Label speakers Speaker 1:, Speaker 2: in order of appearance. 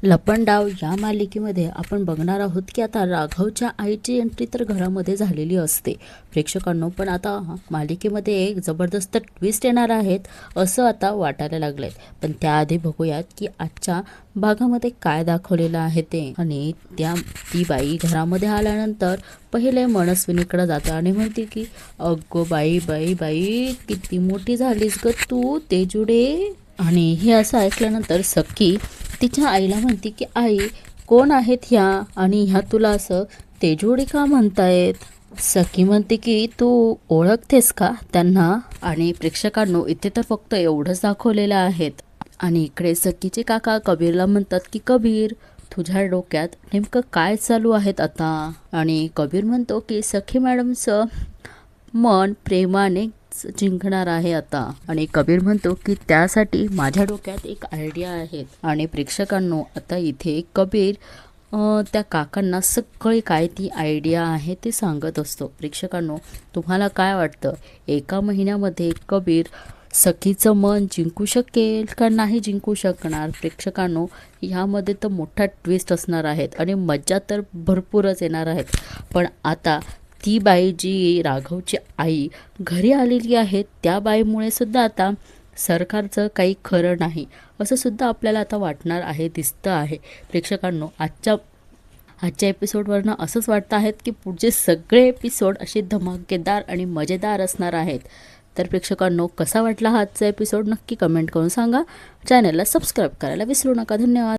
Speaker 1: लपंडाव या मालिकेमध्ये आपण बघणार आहोत की आता राघवच्या आईची एंट्री तर घरामध्ये झालेली असते. प्रेक्षकांनो, पण आता मालिकेमध्ये एक जबरदस्त ट्विस्ट येणार आहेत असं आता वाटायला लागलंय. पण त्याआधी बघूयात की आजच्या भागामध्ये काय दाखवलेलं आहे ते. आणि ती बाई घरामध्ये आल्यानंतर पहिले मनस्विनीकडे जाते आणि म्हणते की अगो बाई बाई बाई, किती मोठी झालीस ग तू तेजुडे. आणि हे असं ऐकल्यानंतर सख्खी तिच्या आईला म्हणते की आई, कोण आहेत ह्या आणि ह्या तुला असं तेजोडी का म्हणतायत. सखी म्हणते की तू ओळखतेस का त्यांना. आणि प्रेक्षकांनो, इथे तर फक्त एवढंच दाखवलेलं आहेत. आणि इकडे सखीचे काका कबीरला म्हणतात की कबीर, तुझ्या डोक्यात नेमकं काय चालू आहेत आता. आणि कबीर म्हणतो की सखी मॅडमचं मन प्रेमाने जिंकणार आहे आता. आणि कबीर म्हणतो की त्यासाठी माझ्या डोक्यात एक आयडिया आहे. आणि प्रेक्षकांनो, आता इथे कबीर त्या काकांना सगळी काय ती आयडिया आहे ते सांगत असतो. प्रेक्षकांनो, तुम्हाला काय वाटतं, एका महिन्यामध्ये कबीर सखीचं मन जिंकू शकेल का नाही जिंकू शकणार. प्रेक्षकांनो, ह्यामध्ये तर मोठा ट्विस्ट असणार आहेत आणि मज्जा तर भरपूरच येणार आहेत. पण आता ती बाई जी राघवची आई घरी आलेली आहे, त्या बाईमुळे सुद्धा आता सरकारचं काही खरं नाही असं सुद्धा आपल्याला आता वाटणार आहे, दिसतं आहे. प्रेक्षकांनो, आजच्या एपिसोडवरनं असंच वाटतं आहेत की पुढचे सगळे एपिसोड असे धमाकेदार आणि मजेदार असणार आहेत. तर प्रेक्षकांनो, कसा वाटला हा आजचा एपिसोड नक्की कमेंट करून सांगा. चॅनलला सबस्क्राईब करायला विसरू नका. धन्यवाद.